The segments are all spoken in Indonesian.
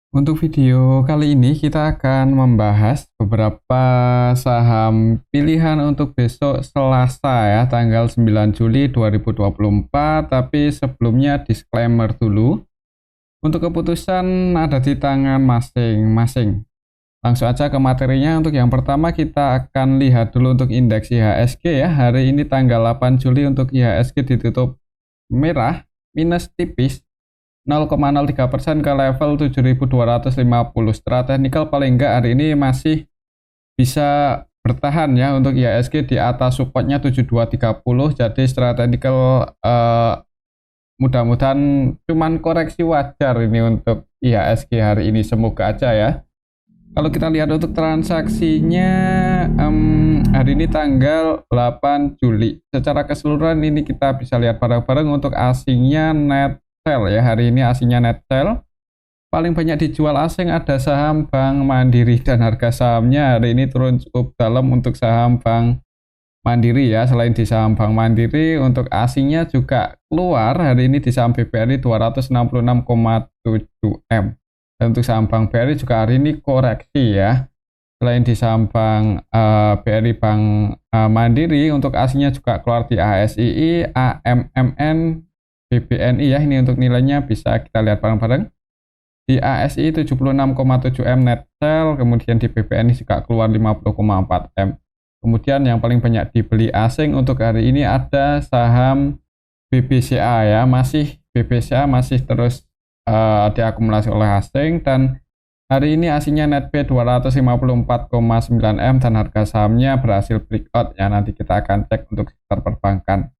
Untuk video kali ini kita akan membahas beberapa saham pilihan untuk besok Selasa ya, tanggal 9 Juli 2024. Tapi sebelumnya disclaimer dulu. Untuk keputusan ada di tangan masing-masing. Langsung aja ke materinya. Untuk yang pertama kita akan lihat dulu untuk indeks IHSG ya. Hari ini tanggal 8 Juli untuk IHSG ditutup merah, minus tipis 0,03% ke level 7.250. Secara teknikal paling enggak hari ini masih bisa bertahan ya untuk IHSG di atas supportnya 7230. Jadi secara teknikal mudah-mudahan cuman koreksi wajar ini untuk IHSG hari ini, semoga aja ya. Kalau kita lihat untuk transaksinya hari ini tanggal 8 Juli. Secara keseluruhan ini kita bisa lihat bareng-bareng untuk asingnya net sell ya. Hari ini asingnya net sell. Paling banyak dijual asing ada saham Bank Mandiri dan harga sahamnya hari ini turun cukup dalam untuk saham Bank Mandiri ya. Selain di saham Bank Mandiri, untuk asingnya juga keluar hari ini di saham BBRI 266,7 M. Dan untuk saham Bank BRI juga hari ini koreksi ya. Selain di saham Bank BRI Bank Mandiri, untuk asingnya juga keluar di ASII, AMMN, BBNI ya. Ini untuk nilainya bisa kita lihat bareng-bareng. Di ASI 76,7 M net sell, kemudian di BBNI juga keluar 50,4 M. Kemudian yang paling banyak dibeli asing untuk hari ini ada saham BBCA ya. BBCA masih terus diakumulasi oleh asing, dan hari ini asingnya net B 254,9 M dan harga sahamnya berhasil breakout ya. Nanti kita akan cek untuk sektor perbankan.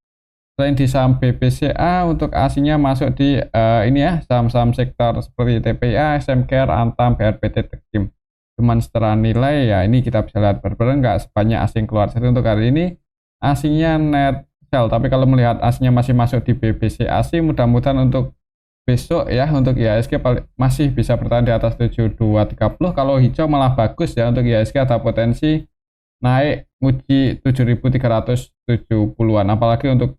Selain di saham BBCA, untuk asingnya masuk di ini ya, saham-saham sektor seperti TPA, SMCare, Antam, BRPT, Tekim. Cuman secara nilai ya ini kita bisa lihat bareng-bareng nggak sebanyak asing keluar. Jadi untuk hari ini asingnya net sell, tapi kalau melihat asingnya masih masuk di BBCA sih mudah-mudahan untuk besok ya untuk IHSG masih bisa bertahan di atas 7230. Kalau hijau malah bagus ya, untuk IHSG ada potensi naik uji 7370-an. Apalagi untuk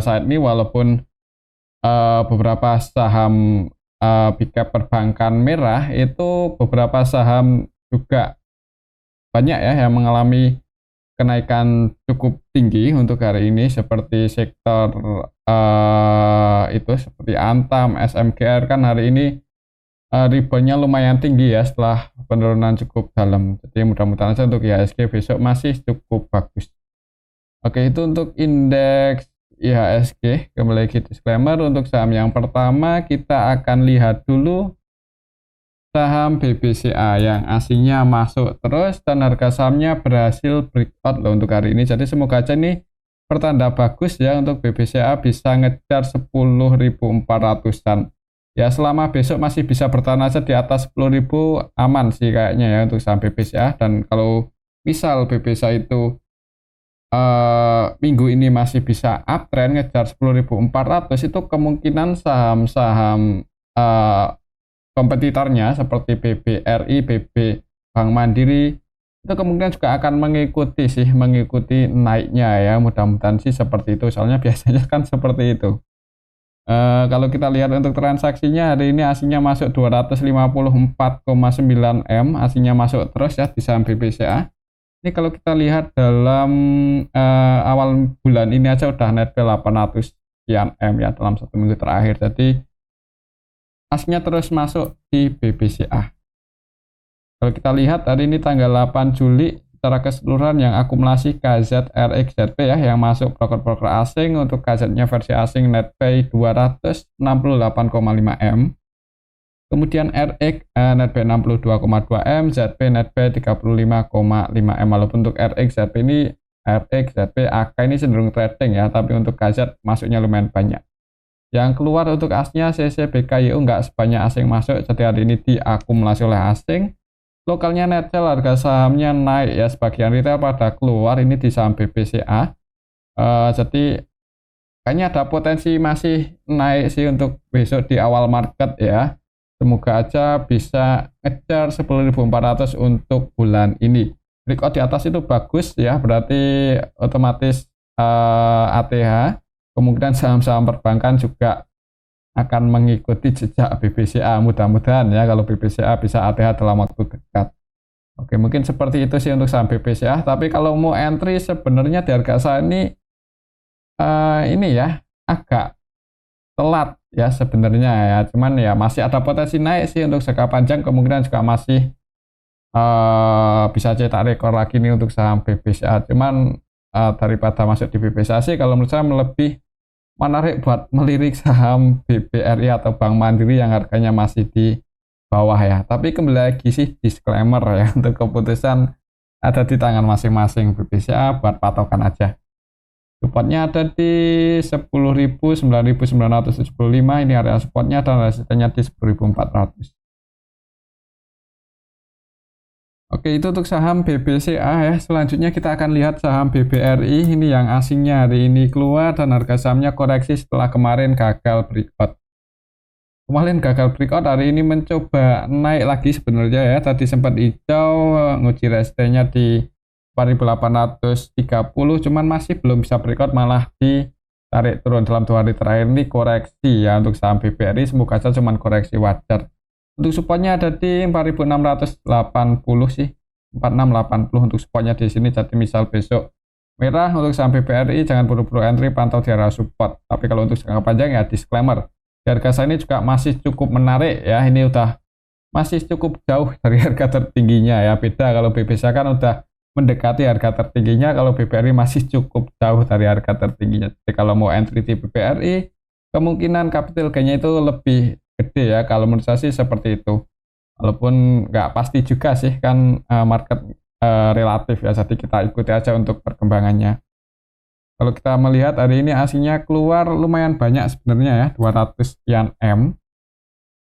saat ini walaupun beberapa saham big cap perbankan merah, itu beberapa saham juga banyak ya yang mengalami kenaikan cukup tinggi untuk hari ini, seperti sektor itu seperti Antam, SMGR kan hari ini reboundnya lumayan tinggi ya setelah penurunan cukup dalam. Jadi mudah-mudahan aja untuk IHSG besok masih cukup bagus. Oke, itu untuk indeks IHSG. Kembali lagi disclaimer, untuk saham yang pertama kita akan lihat dulu saham BBCA yang asingnya masuk terus dan harga sahamnya berhasil breakout loh untuk hari ini. Jadi semoga aja nih pertanda bagus ya untuk BBCA bisa ngejar 10.400-an. Ya selama besok masih bisa bertahan aja di atas 10.000 aman sih kayaknya ya untuk saham BBCA. Dan kalau misal BBCA itu minggu ini masih bisa uptrend ngejar 10.400, itu kemungkinan saham-saham kompetitornya seperti BBRI, BB Bank Mandiri itu kemungkinan juga akan mengikuti naiknya ya. Mudah-mudahan sih seperti itu, soalnya biasanya kan seperti itu. Kalau kita lihat untuk transaksinya hari ini asingnya masuk 254,9 M, asingnya masuk terus ya di saham BBCA. Ini kalau kita lihat dalam awal bulan ini aja udah net 800 sekian M ya dalam 1 minggu terakhir. Jadi asingnya terus masuk di BBCA. Kalau kita lihat hari ini tanggal 8 Juli secara keseluruhan yang akumulasi KZRXZP ya, yang masuk broker-broker asing, untuk KZ-nya versi asing net pay 268,5 M. Kemudian RX net pay 62,2 M, ZP net pay 35,5 M. Walaupun untuk RX ZP ini RX ZP AK ini cenderung trading ya, tapi untuk KZ masuknya lumayan banyak. Yang keluar untuk asnya CCBKYU nggak sebanyak asing masuk, jadi hari ini diakumulasi oleh asing. Lokalnya net sell, harga sahamnya naik ya, sebagian retail pada keluar ini di saham BBCA. Jadi kayaknya ada potensi masih naik sih untuk besok di awal market ya. Semoga aja bisa ngejar 10.400 untuk bulan ini. Breakout di atas itu bagus ya, berarti otomatis ATH. Kemungkinan saham-saham perbankan juga akan mengikuti jejak BBCA. Mudah-mudahan ya kalau BBCA bisa ATH dalam waktu dekat. Oke, mungkin seperti itu sih untuk saham BBCA. Tapi kalau mau entry sebenarnya di harga saat ini ya agak telat ya sebenarnya ya. Cuman ya masih ada potensi naik sih untuk jangka panjang. Kemungkinan juga masih bisa cetak rekor lagi nih untuk saham BBCA. Cuman daripada masuk di BBCA sih kalau menurut saya lebih menarik buat melirik saham BBRI atau Bank Mandiri yang harganya masih di bawah ya. Tapi kembali lagi sih disclaimer ya, untuk keputusan ada di tangan masing-masing. BBCA buat patokan aja. Supportnya ada di 10.000, 9.975, ini area supportnya, dan resistennya di 10.400. Oke, itu untuk saham BBCA ya. Selanjutnya kita akan lihat saham BBRI, ini yang asingnya hari ini keluar dan harga sahamnya koreksi setelah kemarin gagal breakout. Kemarin gagal breakout, hari ini mencoba naik lagi sebenarnya ya. Tadi sempat hijau, nguji resistennya di 4.830, cuman masih belum bisa breakout, malah ditarik turun dalam 2 hari terakhir. Ini koreksi ya untuk saham BBRI, semoga saja cuman koreksi wajar. Untuk supportnya ada di 4.680 sih, 4.680 untuk supportnya di sini. Jadi misal besok merah untuk saham BBRI, jangan buru-buru entry, pantau di area support. Tapi kalau untuk jangka panjang ya disclaimer, di harga saat ini juga masih cukup menarik ya. Ini udah masih cukup jauh dari harga tertingginya ya. Beda kalau BBCA kan udah mendekati harga tertingginya, kalau BBRI masih cukup jauh dari harga tertingginya. Jadi kalau mau entry di BBRI, kemungkinan capital gain-nya itu lebih gede ya, kalau menurut saya sih seperti itu. Walaupun nggak pasti juga sih kan, market relatif ya, jadi kita ikuti aja untuk perkembangannya. Kalau kita melihat hari ini asingnya keluar lumayan banyak sebenarnya ya, 200 sekian M.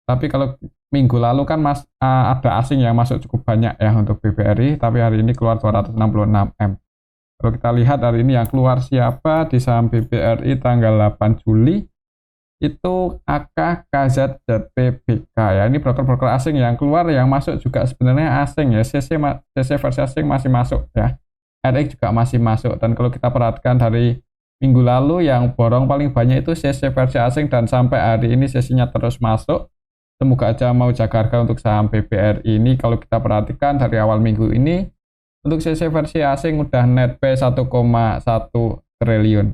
Tapi kalau minggu lalu kan ada asing yang masuk cukup banyak ya untuk BBRI, tapi hari ini keluar 266 M. Kalau kita lihat hari ini yang keluar siapa di saham BBRI tanggal 8 Juli, itu AK, KZ, ZP, BK ya. Ini broker-broker asing yang keluar, yang masuk juga sebenarnya asing ya. CC versi asing masih masuk ya. RX juga masih masuk. Dan kalau kita perhatikan dari minggu lalu yang borong paling banyak itu CC versi asing, dan sampai hari ini sesinya terus masuk. Semoga aja mau jaga harga untuk saham BBRI ini. Kalau kita perhatikan dari awal minggu ini, untuk CC versi asing udah net P 1,1 triliun.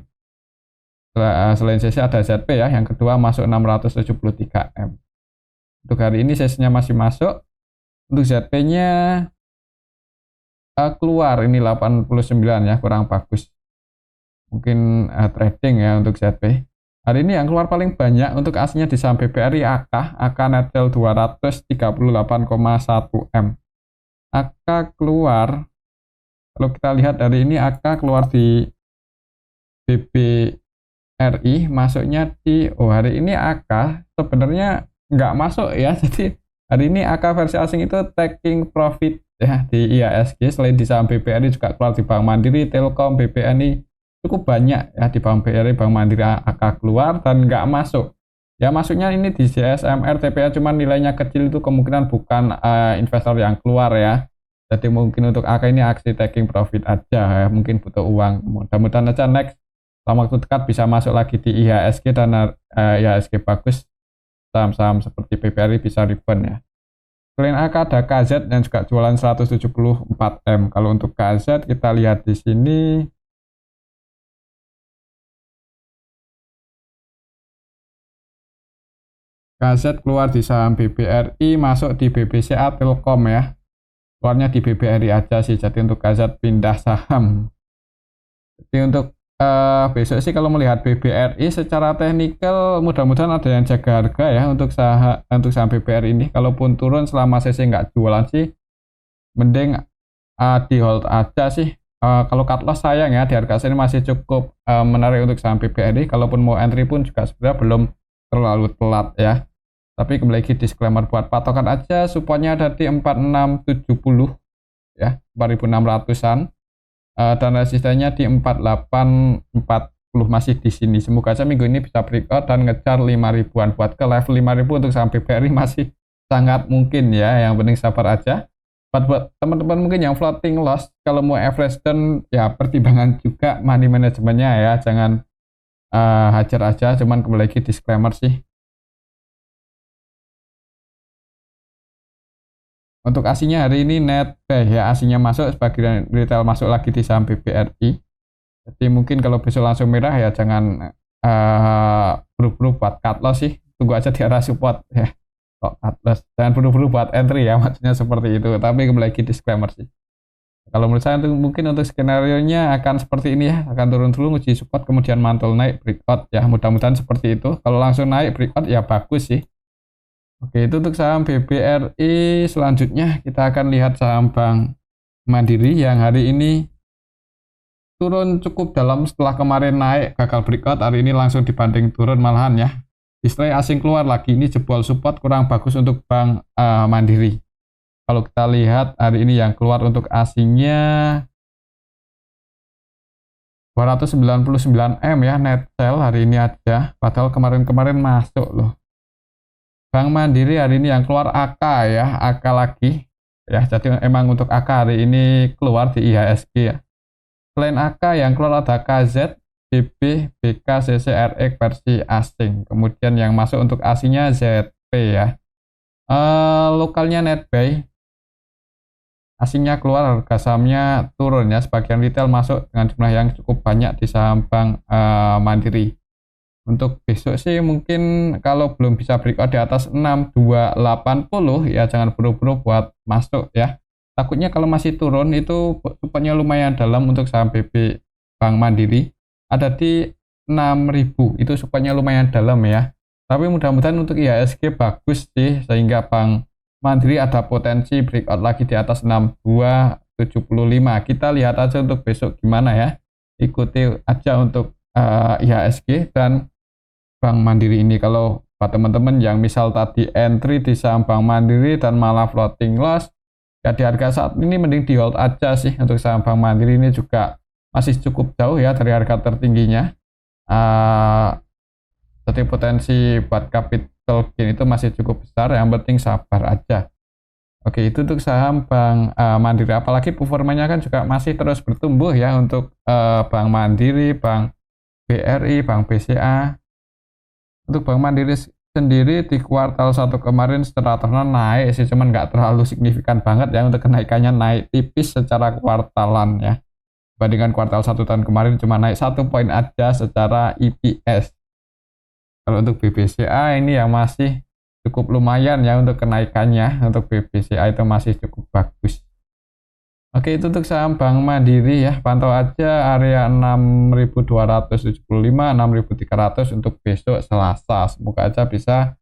Selain CC ada ZP ya, yang kedua masuk 673 M. Untuk hari ini sesinya masih masuk. Untuk ZP-nya keluar ini 89 ya, kurang bagus. Mungkin trading ya untuk ZP. Hari ini yang keluar paling banyak untuk aslinya di saham BBRI AK netel 238,1 M. AK keluar, kalau kita lihat hari ini AK keluar di BBRI, masuknya di, hari ini AK sebenarnya nggak masuk ya, jadi hari ini AK versi asing itu taking profit ya di IHSG. Selain di saham BBRI juga keluar di Bank Mandiri, Telkom, BPNI, cukup banyak ya di Bank BRI, Bank Mandiri AK keluar dan nggak masuk. Ya masuknya ini di JSMR, TPA, cuman nilainya kecil, itu kemungkinan bukan investor yang keluar ya. Jadi mungkin untuk AK ini aksi taking profit aja ya, mungkin butuh uang. Mudah-mudahan aja next dalam waktu dekat bisa masuk lagi di IHSG, dan IHSG bagus, saham-saham seperti BBRI bisa rebound ya. Selain AK ada KZ yang juga jualan 174 M. Kalau untuk KZ kita lihat di sini, KZ keluar di saham BBRI, masuk di BBCA Telkom ya. Keluarnya di BBRI aja sih, jadi untuk KZ pindah saham. Jadi untuk besok sih kalau melihat BBRI secara teknikal, mudah-mudahan ada yang jaga harga ya untuk saham BBRI ini. Kalaupun turun selama sesi nggak jualan sih, mending di hold aja sih. Kalau cut loss sayang ya, di harga sini masih cukup menarik untuk saham BBRI. Kalaupun mau entry pun juga sebenarnya belum terlalu telat ya. Tapi kembali lagi disclaimer buat patokan aja, supportnya ada di 4670 ya, 4600-an, dan resistennya di 4840, masih di sini. Semoga aja minggu ini bisa breakout dan ngejar 5000-an. Buat ke level 5000 untuk saham BBRI masih sangat mungkin ya, yang penting sabar aja. Buat teman-teman mungkin yang floating loss, kalau mau average down ya pertimbangan juga money manajemennya ya, jangan hajar aja. Cuman kembali lagi disclaimer sih, Untuk ASINya hari ini net buy ya, ASINya masuk, sebagian retail masuk lagi di saham BBRI. Jadi mungkin kalau besok langsung merah ya jangan buru-buru buat cut loss sih, tunggu aja di arah support ya. Kok cut loss, jangan buru-buru buat entry ya, maksudnya seperti itu. Tapi kembali lagi disclaimer sih. Kalau menurut saya mungkin untuk skenario-nya akan seperti ini ya, akan turun dulu uji support kemudian mantul naik breakout ya, mudah-mudahan seperti itu. Kalau langsung naik breakout ya bagus sih. Oke, itu untuk saham BBRI. Selanjutnya kita akan lihat saham Bank Mandiri yang hari ini turun cukup dalam setelah kemarin naik gagal breakout, hari ini langsung dibanding turun malahan ya. Display asing keluar lagi, ini jebol support kurang bagus untuk Bank Mandiri. Kalau kita lihat hari ini yang keluar untuk asingnya 299 M ya, net sell hari ini aja, padahal kemarin-kemarin masuk loh. Bank Mandiri hari ini yang keluar AK ya, AK lagi ya, jadi emang untuk AK hari ini keluar di IHSG ya. Selain AK yang keluar ada KZ, BB, BK, CCRX versi asing, kemudian yang masuk untuk asingnya ZP ya. Lokalnya net buy, asingnya keluar, harga sahamnya turun ya, sebagian retail masuk dengan jumlah yang cukup banyak di saham Bank Mandiri. Untuk besok sih mungkin kalau belum bisa breakout di atas 6280 ya jangan buru-buru buat masuk ya. Takutnya kalau masih turun itu supportnya lumayan dalam untuk saham BB Bank Mandiri. Ada di 6000, itu supportnya lumayan dalam ya. Tapi mudah-mudahan untuk IHSG bagus sih, sehingga Bank Mandiri ada potensi breakout lagi di atas 6275. Kita lihat aja untuk besok gimana ya. Ikuti aja untuk IHSG dan Bank Mandiri ini. Kalau buat teman-teman yang misal tadi entry di saham Bank Mandiri dan malah floating loss, ya di harga saat ini mending di hold aja sih. Untuk saham Bank Mandiri ini juga masih cukup jauh ya dari harga tertingginya. Jadi potensi buat capital gain itu masih cukup besar, yang penting sabar aja. Oke, itu untuk saham Bank Mandiri, apalagi performanya kan juga masih terus bertumbuh ya untuk Bank Mandiri, Bank BRI, Bank BCA. Untuk Bank Mandiri sendiri di kuartal 1 kemarin secara tahunan naik sih, cuman nggak terlalu signifikan banget ya, untuk kenaikannya naik tipis secara kuartalan ya. Bandingkan kuartal 1 tahun kemarin cuma naik 1 poin aja secara EPS. Kalau untuk BBCA ini yang masih cukup lumayan ya untuk kenaikannya, untuk BBCA itu masih cukup bagus. Oke, itu untuk saham Bank Mandiri ya, pantau aja area 6275, 6300 untuk besok Selasa. Semoga aja bisa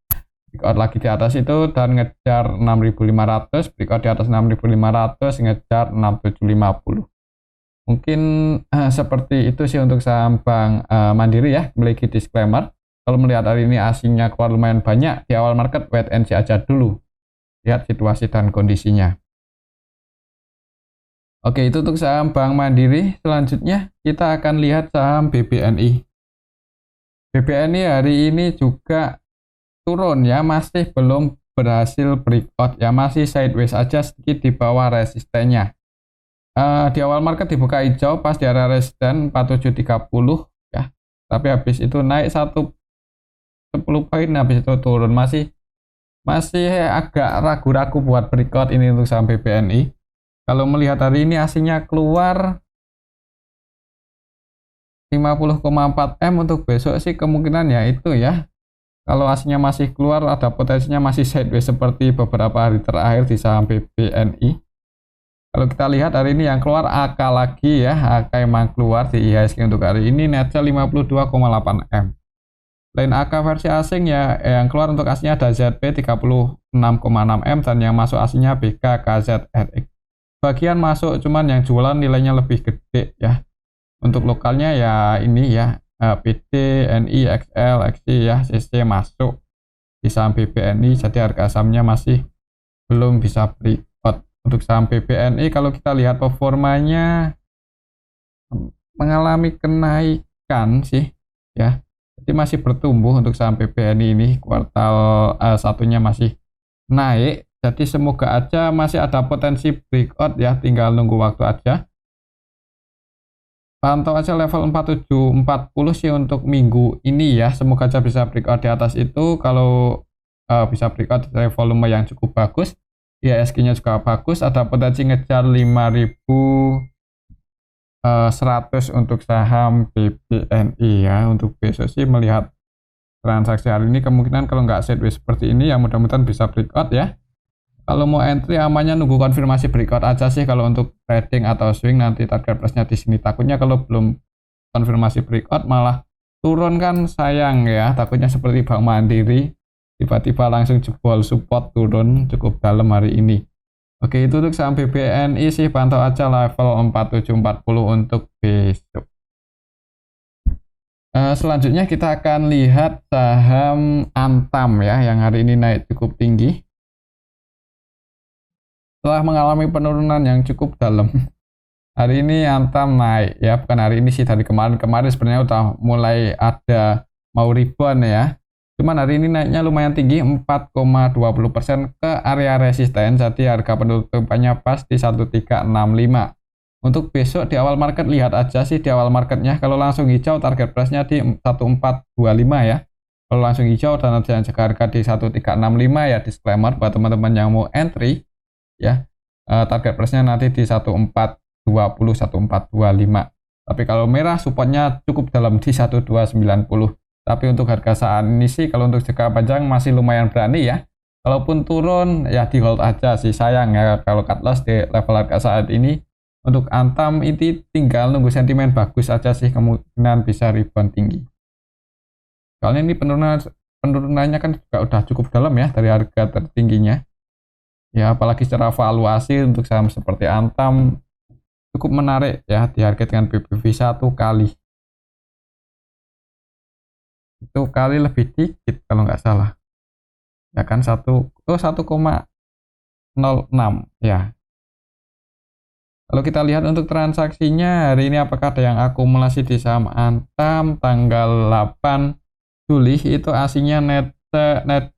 breakout lagi di atas itu dan ngejar 6500, breakout di atas 6500, ngejar 6750. Mungkin seperti itu sih untuk saham Bank Mandiri ya. Memiliki disclaimer, kalau melihat hari ini asingnya keluar lumayan banyak, di awal market wait and see aja dulu, lihat situasi dan kondisinya. Oke, itu untuk saham Bank Mandiri. Selanjutnya kita akan lihat saham BBNI. BBNI hari ini juga turun ya, masih belum berhasil breakout ya, masih sideways aja sedikit di bawah resistennya. Di awal market dibuka hijau pas di area resisten 4730 ya, tapi habis itu naik 10 poin, habis itu turun, masih agak ragu-ragu buat breakout ini untuk saham BBNI. Kalau melihat hari ini asingnya keluar 50,4 M, untuk besok sih kemungkinan ya itu ya, kalau asingnya masih keluar ada potensinya masih sideways seperti beberapa hari terakhir di saham BBNI. Kalau kita lihat hari ini yang keluar AK lagi ya, AK emang keluar di IHSG untuk hari ini, net sell 52,8 M. Lain AK versi asing ya, yang keluar untuk asingnya ada ZP 36,6 M dan yang masuk asingnya BK, KZRX. Bagian masuk, cuman yang jualan nilainya lebih gede ya. Untuk lokalnya ya ini ya, PD, NI, XL, XC ya, CC masuk di saham BBNI, jadi harga sahamnya masih belum bisa breakout. Untuk saham BBNI kalau kita lihat performanya mengalami kenaikan sih ya, jadi masih bertumbuh untuk saham BBNI ini, kuartal satunya masih naik, jadi semoga aja masih ada potensi breakout ya, tinggal nunggu waktu aja. Pantau aja level 4740 sih untuk minggu ini ya, semoga aja bisa breakout di atas itu. Kalau bisa breakout dari volume yang cukup bagus, IHSG-nya juga bagus, ada potensi ngejar 5.100 untuk saham BBNI ya. Untuk besok sih melihat transaksi hari ini kemungkinan kalau nggak sideways seperti ini ya mudah-mudahan bisa breakout ya. Kalau mau entry amannya nunggu konfirmasi breakout aja sih kalau untuk trading atau swing, nanti target price-nya di sini. Takutnya kalau belum konfirmasi breakout malah turun kan sayang ya, takutnya seperti Bank Mandiri tiba-tiba langsung jebol support turun cukup dalam hari ini. Oke, itu untuk saham BBNI sih, pantau aja level 4740 untuk besok. Selanjutnya kita akan lihat saham Antam ya, yang hari ini naik cukup tinggi setelah mengalami penurunan yang cukup dalam. Hari ini Antam naik ya, bukan hari ini sih, dari kemarin sebenarnya udah mulai ada mau rebound ya. Cuman hari ini naiknya lumayan tinggi 4,20% ke area resisten, jadi harga penutupannya pas di 1365. Untuk besok di awal market lihat aja sih di awal marketnya, kalau langsung hijau target price-nya di 1425 ya. Kalau langsung hijau dan jangan jaga harga di 1365 ya, disclaimer buat teman-teman yang mau entry ya. Target price-nya nanti di 1420 1425. Tapi kalau merah supportnya cukup dalam di 1290. Tapi untuk harga saat ini sih kalau untuk jangka panjang masih lumayan berani ya. Kalaupun turun ya di hold aja sih, sayang ya kalau cut loss di level harga saat ini. Untuk Antam ini tinggal nunggu sentimen bagus aja sih, kemungkinan bisa rebound tinggi. Soalnya ini penurunannya kan juga udah cukup dalam ya dari harga tertingginya. Ya apalagi secara valuasi untuk saham seperti Antam cukup menarik ya, dihargai dengan BBV 1 kali. Itu kali lebih dikit kalau nggak salah ya kan, 1,06 ya. Kalau kita lihat untuk transaksinya hari ini, apakah ada yang akumulasi di saham Antam tanggal 8 Juli itu aslinya net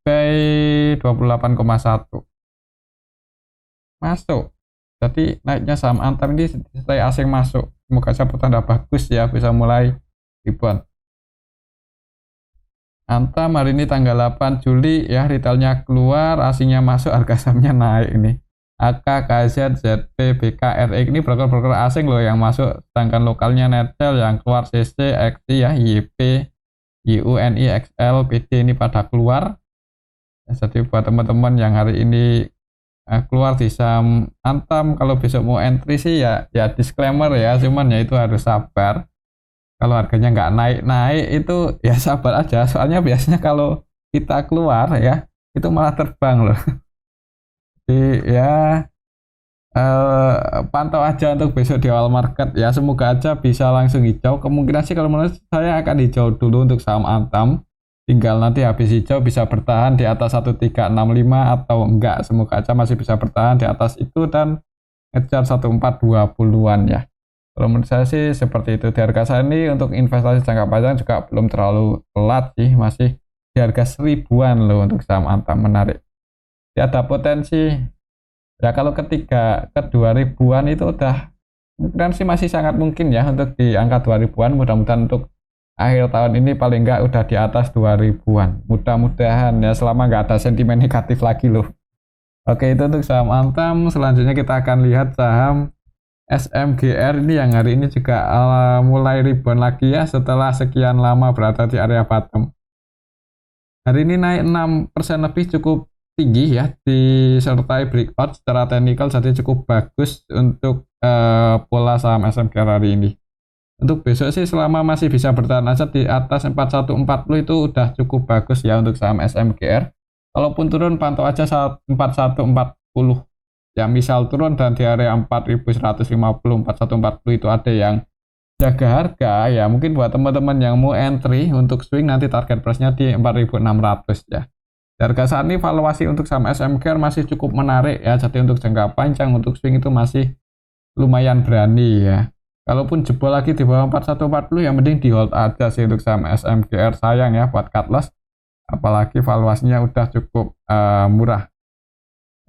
buy 28,1 masuk. Jadi naiknya saham Antam ini setelah asing masuk, semoga saja pertanda bagus ya, bisa mulai rebound. Antam hari ini tanggal 8 Juli ya, retailnya keluar, asingnya masuk, harga sahamnya naik ini. AK, KZ, ZP, BKRE ini broker-broker asing loh yang masuk, sedangkan lokalnya Netel yang keluar CC, XT ya, YP, YUNI, XL, PD ini pada keluar. Jadi buat teman-teman yang hari ini keluar di saham Antam, kalau besok mau entry sih ya disclaimer ya, cuman ya itu harus sabar. Kalau harganya nggak naik-naik itu ya sabar aja, soalnya biasanya kalau kita keluar ya itu malah terbang loh. Jadi ya pantau aja untuk besok di awal market ya, semoga aja bisa langsung hijau. Kemungkinan sih kalau menurut saya akan hijau dulu untuk saham Antam, tinggal nanti habis hijau bisa bertahan di atas 1365 atau enggak, semoga aja masih bisa bertahan di atas itu dan ngejar 1420-an ya. Kalau menurut saya sih seperti itu. Di harga saat ini untuk investasi jangka panjang juga belum terlalu telat sih, masih di harga 1000-an loh untuk saham Antam, menarik. Ya ada potensi ya, kalau ke 2000-an itu udah mungkin sih masih sangat mungkin ya untuk di angka 2000-an. Mudah-mudahan untuk akhir tahun ini paling enggak udah di atas 2000-an, mudah-mudahan ya, selama nggak ada sentimen negatif lagi loh. Oke, itu untuk saham Antam. Selanjutnya kita akan lihat saham SMGR ini yang hari ini juga mulai rebound lagi ya setelah sekian lama berada di area bottom. Hari ini naik 6% lebih, cukup tinggi ya, disertai breakout secara teknikal, jadi cukup bagus untuk pola saham SMGR hari ini. Untuk besok sih selama masih bisa bertahan aja di atas 4140 itu udah cukup bagus ya untuk saham SMGR. Kalaupun turun pantau aja 4140. Ya misal turun dan di area 4150 4140 itu ada yang jaga harga ya, mungkin buat teman-teman yang mau entry untuk swing nanti target price-nya di 4600 ya. Di harga saat ini valuasi untuk saham SMGR masih cukup menarik ya, jadi untuk jangka panjang untuk swing itu masih lumayan berani ya. Kalaupun jebol lagi di bawah 4140 ya mending di hold aja sih untuk saham SMGR, sayang ya buat cut loss, apalagi valuasinya udah cukup murah.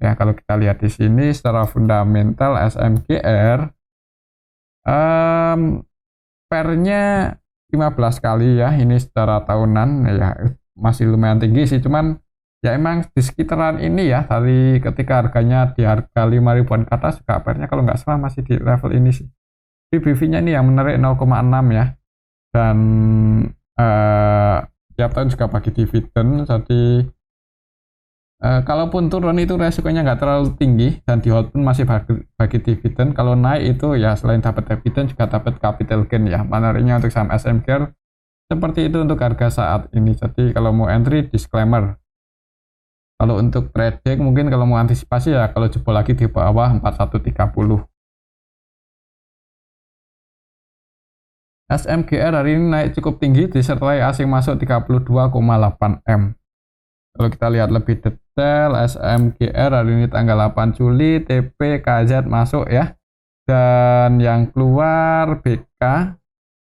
Ya, kalau kita lihat di sini secara fundamental SMGR pairnya 15 kali ya, ini secara tahunan ya masih lumayan tinggi sih, cuman Ya emang di sekitaran ini ya, dari ketika harganya di harga 5 ribuan ke atas juga pairnya kalau nggak salah masih di level ini sih. BBV-nya ini yang menarik 0,6 ya, dan tiap tahun juga bagi dividen, jadi kalaupun turun itu resikonya nggak terlalu tinggi, dan di hold pun masih bagi dividen. Kalau naik itu ya selain dapat dividen juga dapat capital gain ya. Menariknya untuk saham SMGR seperti itu untuk harga saat ini. Jadi kalau mau entry, disclaimer. Kalau untuk trading mungkin kalau mau antisipasi ya kalau jebol lagi di bawah 4130. SMGR hari ini naik cukup tinggi disertai asing masuk 32,8 M. Kalau kita lihat lebih detail, SMGR hari ini tanggal 8 Juli, TP, KZ masuk ya. Dan yang keluar BK,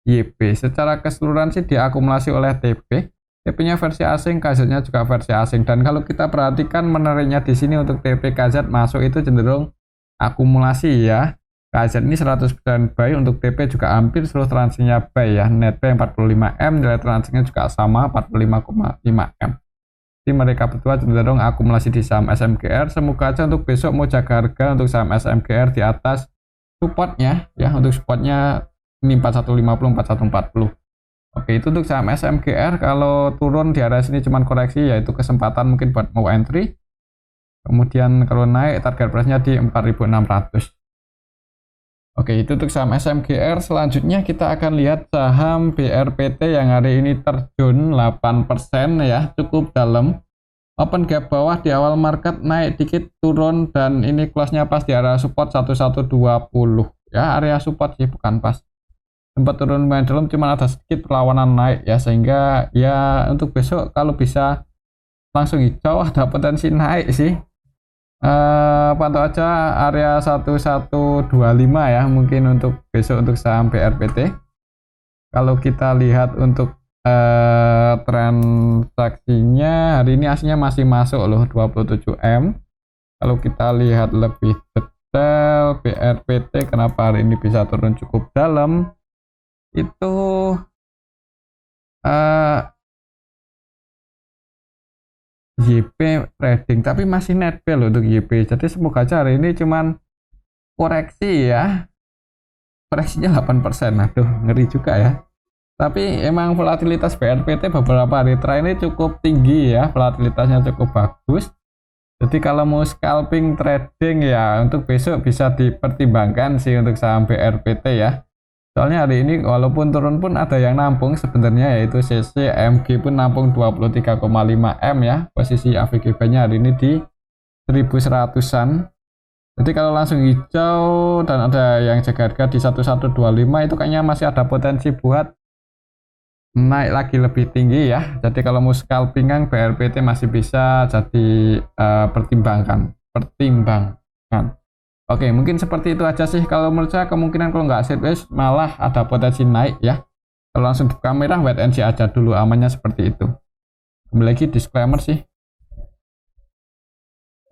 YP. Secara keseluruhan sih diakumulasi oleh TP. TP-nya versi asing, KZ-nya juga versi asing. Dan kalau kita perhatikan menariknya di sini untuk TP, KZ masuk itu cenderung akumulasi ya. KZ ini 100% buy, untuk TP juga hampir seluruh transaksinya buy ya. Net buy 45M, nilai transaksinya juga sama 45,5M. Jadi mereka berdua cenderung akumulasi di saham SMGR. Semoga aja untuk besok mau jaga harga untuk saham SMGR di atas supportnya ya. Untuk supportnya ini 4150, 4140. Oke, itu untuk saham SMGR. Kalau turun di area sini cuman koreksi, yaitu kesempatan mungkin buat mau entry. Kemudian kalau naik target price-nya di 4600. Oke, itu untuk saham SMGR. Selanjutnya kita akan lihat saham BRPT yang hari ini terjun 8% ya, cukup dalam. Open gap bawah di awal market, naik dikit turun, dan ini close-nya pas di area support 1120 ya, area support sih bukan pas. Sempat turun lumayan dalam, cuma ada sedikit perlawanan naik ya, sehingga ya untuk besok kalau bisa langsung hijau ada potensi naik sih. Pantau aja area 1125 ya mungkin untuk besok untuk saham BRPT. Kalau kita lihat untuk transaksinya hari ini aslinya masih masuk loh 27M. Kalau kita lihat lebih detail BRPT kenapa hari ini bisa turun cukup dalam, itu YP trading tapi masih net pay loh untuk YP. Jadi semoga aja hari ini cuman koreksi ya, koreksinya 8%. Aduh, ngeri juga ya. Tapi emang volatilitas BRPT beberapa hari terakhir ini cukup tinggi ya, volatilitasnya cukup bagus. Jadi kalau mau scalping trading ya untuk besok bisa dipertimbangkan sih untuk saham BRPT ya. Soalnya hari ini walaupun turun pun ada yang nampung sebenarnya, yaitu CCMG pun nampung 23,5M ya. Posisi AVGB-nya hari ini di 1100-an. Jadi kalau langsung hijau dan ada yang jaga harga di 1125 itu kayaknya masih ada potensi buat naik lagi lebih tinggi ya. Jadi kalau mau scalpingan BRPT masih bisa jadi pertimbangan. Oke, mungkin seperti itu aja sih. Kalau menurut saya kemungkinan kalau nggak sideways malah ada potensi naik ya. Kalau langsung buka merah wait and see aja dulu, amannya seperti itu. Kembali lagi disclaimer sih.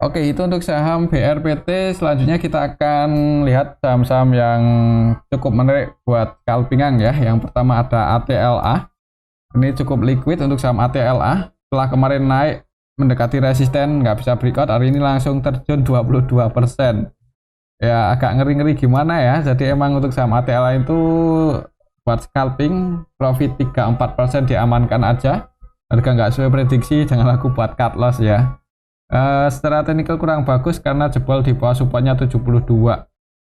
Oke, itu untuk saham BRPT. Selanjutnya kita akan lihat saham-saham yang cukup menarik buat scalpingan ya. Yang pertama ada ATLA. Ini cukup liquid untuk saham ATLA. Setelah kemarin naik mendekati resisten, nggak bisa breakout, hari ini langsung terjun 22%. Ya agak ngeri-ngeri gimana ya. Jadi emang untuk saham ATLA itu buat scalping, profit 3-4% diamankan aja. Harga nggak sesuai prediksi, jangan laku buat cut loss ya. Secara teknikal kurang bagus karena jebol di bawah supportnya 72.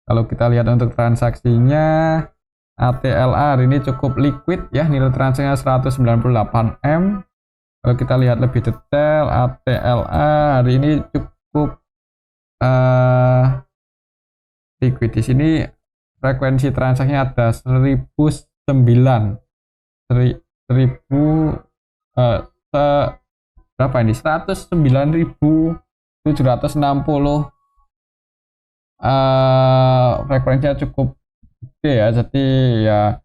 Kalau kita lihat untuk transaksinya, ATLA hari ini cukup liquid ya, nilai transaksinya 198M. Kalau kita lihat lebih detail, ATLA hari ini cukup liquid. Di sini frekuensi transaksinya ada 1009, 1000 berapa ini, 109.760. Frekuensinya cukup gede ya, jadi ya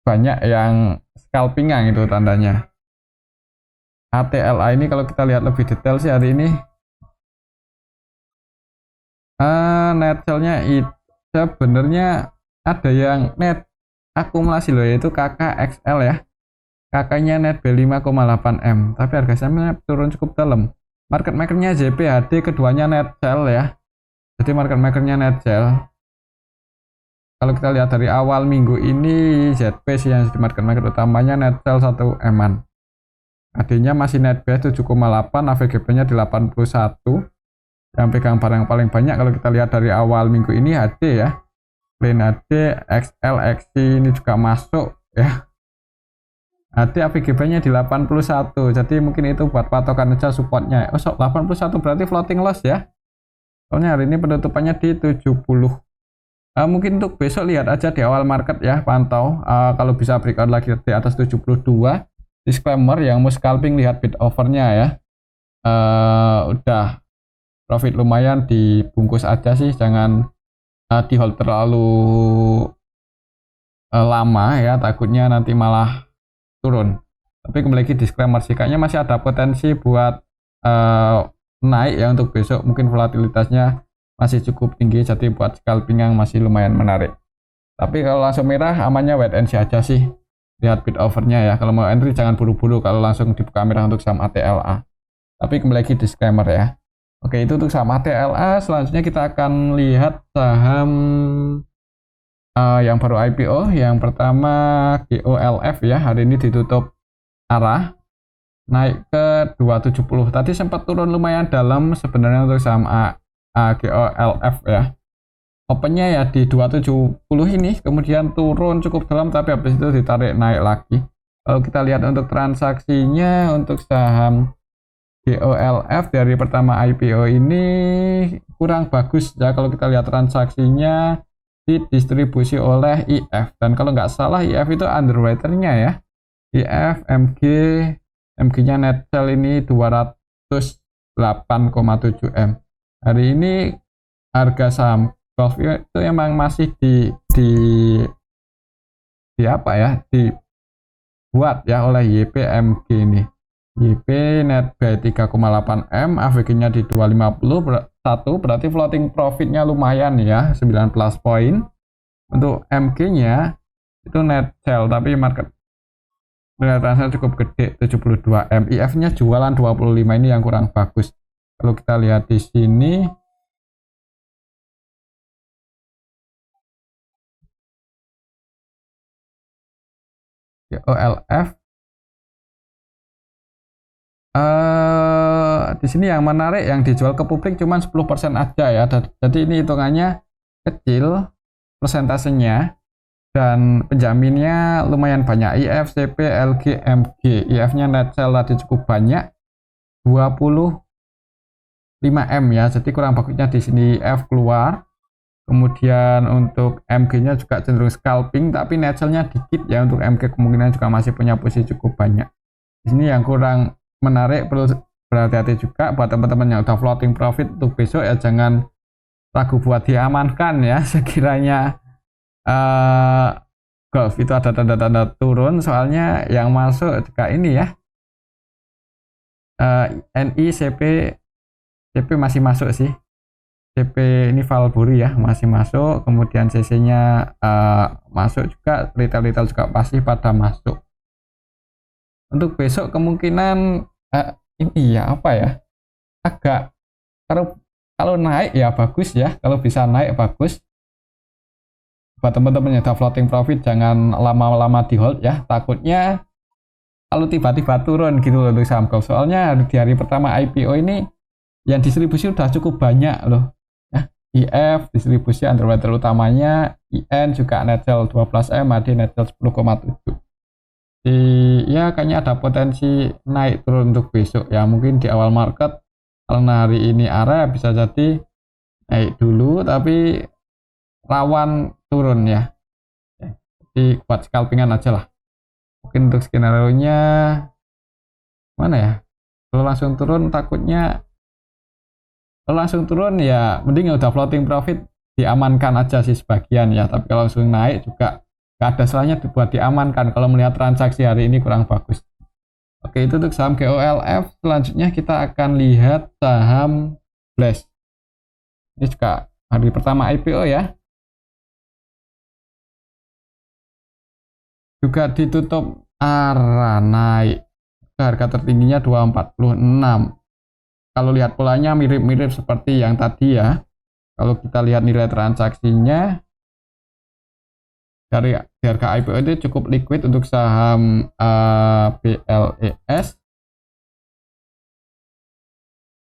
banyak yang scalpingan itu tandanya. ATLA ini kalau kita lihat lebih detail sih hari ini net sell-nya itu sebenarnya ada yang net akumulasi loh, yaitu KKXL ya. kakaknya Netbay 5,8M, tapi harga sahamnya turun cukup dalam. Market makernya JPHD, keduanya net sell ya. Jadi market makernya net sell. Kalau kita lihat dari awal minggu ini, ZP sih yang jadi market maker utamanya net sell 1M-an. AD-nya masih Netbay 7,8, AVGP-nya di 81. Yang pegang barang paling banyak kalau kita lihat dari awal minggu ini HD ya. Plain HD, XL, XC ini juga masuk ya. HD AVGB-nya di 81, jadi mungkin itu buat patokan aja supportnya. Oh, 81 berarti floating loss ya. Soalnya hari ini penutupannya di 70. Mungkin untuk besok lihat aja di awal market ya, pantau. Kalau bisa breakout lagi di atas 72. Disclaimer yang mau scalping lihat bid overnya ya. Udah profit lumayan, dibungkus aja sih, jangan di hold terlalu lama ya, takutnya nanti malah turun. Tapi kembali lagi disclaimer sih, kayaknya masih ada potensi buat naik ya untuk besok, mungkin volatilitasnya masih cukup tinggi, jadi buat scalping yang masih lumayan menarik. Tapi kalau langsung merah amannya wait and see aja sih, lihat bid overnya ya. Kalau mau entry jangan buru-buru kalau langsung dibuka merah untuk saham ATLA. Tapi kembali lagi disclaimer ya. Oke, itu untuk saham ATLA. Selanjutnya kita akan lihat saham yang baru IPO. Yang pertama GOLF ya, hari ini ditutup arah naik ke 270. Tadi sempat turun lumayan dalam sebenarnya untuk saham GOLF ya. Opennya ya di 270 ini, kemudian turun cukup dalam, tapi habis itu ditarik naik lagi. Kalau kita lihat untuk transaksinya untuk saham GOLF dari pertama IPO ini kurang bagus ya. Kalau kita lihat transaksinya didistribusi oleh IF, dan kalau nggak salah IF itu underwriternya ya. IF, MG-nya net sell ini 208,7M. Hari ini harga saham Golf itu emang masih di apa ya, dibuat ya oleh YPMG ini. YP Netbay 3,8M, AVG-nya di 251, berarti floating profitnya lumayan ya, 19 poin. Untuk MG-nya itu net sell, tapi market realitanya cukup gede, 72M. IF-nya jualan 25, ini yang kurang bagus. Kalau kita lihat di sini, GOLF di sini yang menarik yang dijual ke publik cuma 10% aja ya. Jadi ini hitungannya kecil persentasenya, dan penjaminnya lumayan banyak. IF, CP, LG, MG. IF-nya net sell tadi cukup banyak, 25M ya. Jadi kurang bagusnya di sini IF keluar. Kemudian untuk MG-nya juga cenderung scalping, tapi net sell-nya dikit ya. Untuk MG kemungkinan juga masih punya posisi cukup banyak. Di sini yang kurang menarik, perlu berhati-hati juga buat teman-teman yang udah floating profit untuk besok ya, jangan ragu buat diamankan ya. Sekiranya Golf itu ada tanda-tanda turun, soalnya yang masuk juga ini ya, NI, CP masih masuk sih. CP ini Valbury ya masih masuk, kemudian CC-nya masuk juga, retail juga pasti pada masuk. Untuk besok kemungkinan ini ya apa ya, agak kalau naik ya bagus ya, kalau bisa naik bagus. Buat teman-teman yang udah floating profit jangan lama-lama di hold ya, takutnya kalau tiba-tiba turun gitu loh untuk saham Golf. Soalnya di hari pertama IPO ini yang distribusi udah cukup banyak loh ya. IF distribusi underwriter utamanya, IN juga net sell 12M, AD net sell 10,7. Ya kayaknya ada potensi naik turun untuk besok ya, mungkin di awal market karena hari ini area bisa jadi naik dulu tapi rawan turun ya. Jadi buat scalpingan aja lah. Mungkin untuk skenario nya mana ya, kalau langsung turun takutnya, kalau langsung turun ya mending udah floating profit diamankan aja sih sebagian ya, tapi kalau langsung naik juga gak ada salahnya buat diamankan kalau melihat transaksi hari ini kurang bagus. Oke, itu untuk saham GOLF. Selanjutnya kita akan lihat saham Flash. Ini juga hari pertama IPO ya, juga ditutup arah naik. Harga tertingginya 246. Kalau lihat polanya mirip-mirip seperti yang tadi ya. Kalau kita lihat nilai transaksinya dari harga IPO itu cukup liquid untuk saham BLES.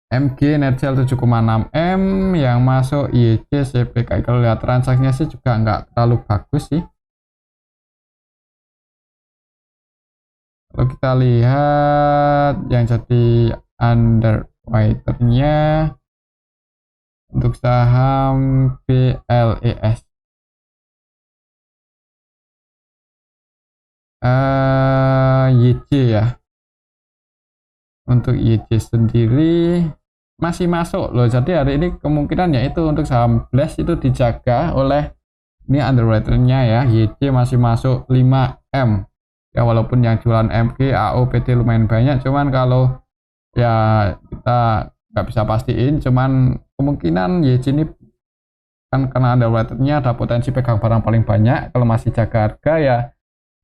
MG net sale 7,6 M, yang masuk IEC CPK. Kalau lihat transaksinya sih juga nggak terlalu bagus sih. Kalau kita lihat yang jadi underwriternya untuk saham BLES, YJ ya. Untuk YJ sendiri masih masuk loh. Jadi hari ini kemungkinan yaitu untuk saham BLES itu dijaga oleh ini underwriternya ya. YJ masih masuk 5M. Ya walaupun yang jualan MG, AO, PT lumayan banyak, cuman kalau ya kita nggak bisa pastiin, cuman kemungkinan YJ ini kan karena underwriternya ada potensi pegang barang paling banyak. Kalau masih jaga harga ya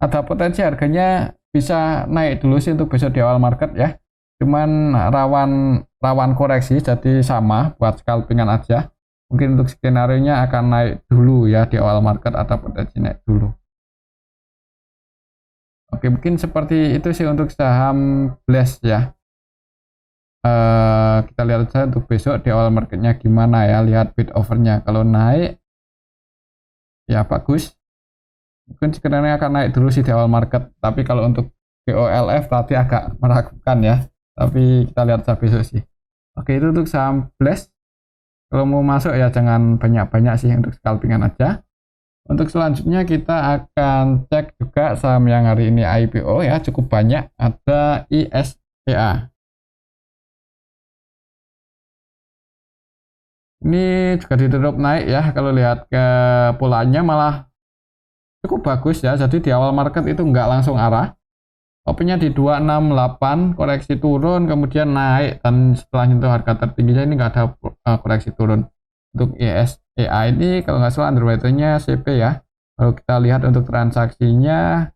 ada potensi harganya bisa naik dulu sih untuk besok di awal market ya. Cuman rawan koreksi, jadi sama buat scalpingan aja. Mungkin untuk skenario nya akan naik dulu ya, di awal market ada potensi naik dulu. Oke, mungkin seperti itu sih untuk saham BLES ya. Kita lihat saja untuk besok di awal marketnya gimana ya. Lihat bid overnya, kalau naik ya bagus, mungkin skenario akan naik dulu sih di awal market. Tapi kalau untuk GOLF tadi agak meragukan ya. Tapi kita lihat saja besok sih. Oke, itu untuk saham BLES. Kalau mau masuk ya jangan banyak-banyak sih, untuk scalpingan aja. Untuk selanjutnya kita akan cek juga saham yang hari ini IPO ya, cukup banyak. Ada ISEA. Ini juga ditutup naik ya. Kalau lihat ke polanya malah cukup bagus ya. Jadi di awal market itu nggak langsung arah. Opennya di 268, koreksi turun, kemudian naik, dan setelah itu harga tertingginya ini nggak ada koreksi turun. Untuk ISEA ini kalau nggak salah underwriternya CP ya. Kalau kita lihat untuk transaksinya,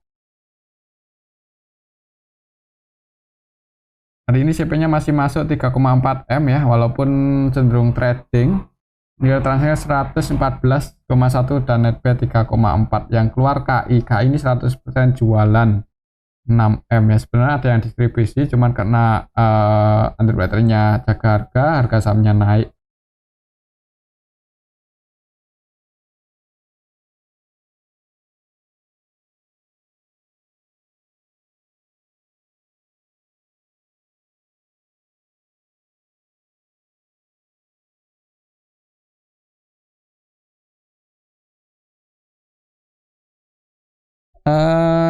hari ini CP-nya masih masuk 3,4 M ya, walaupun cenderung trading. Nilai transaksinya 114,1 dan net B 3,4. Yang keluar KI ini 100% jualan 6M ya. Sebenarnya ada yang distribusi, cuman karena underwriternya jaga harga sahamnya naik.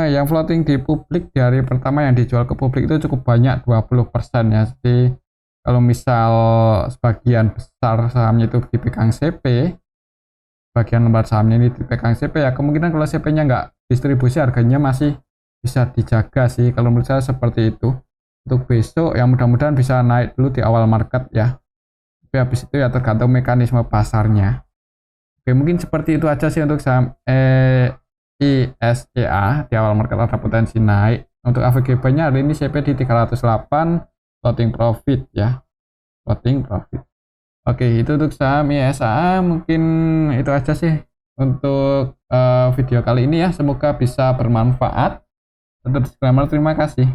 Yang floating di publik di hari pertama yang dijual ke publik itu cukup banyak, 20% ya. Jadi kalau misal sebagian besar sahamnya itu dipegang CP, bagian lembar sahamnya ini dipegang CP ya, kemungkinan kalau CP-nya nggak distribusi harganya masih bisa dijaga sih. Kalau menurut saya seperti itu. Untuk besok ya mudah-mudahan bisa naik dulu di awal market ya. Tapi habis itu ya tergantung mekanisme pasarnya. Oke, mungkin seperti itu aja sih untuk saham ISEA. Di awal market ada potensi naik. Untuk AVGB-nya hari ini CP di 308, floating profit ya. Floating profit. Oke, itu untuk saham ISEA. Mungkin itu aja sih untuk video kali ini ya. Semoga bisa bermanfaat. Untuk disclaimer, terima kasih.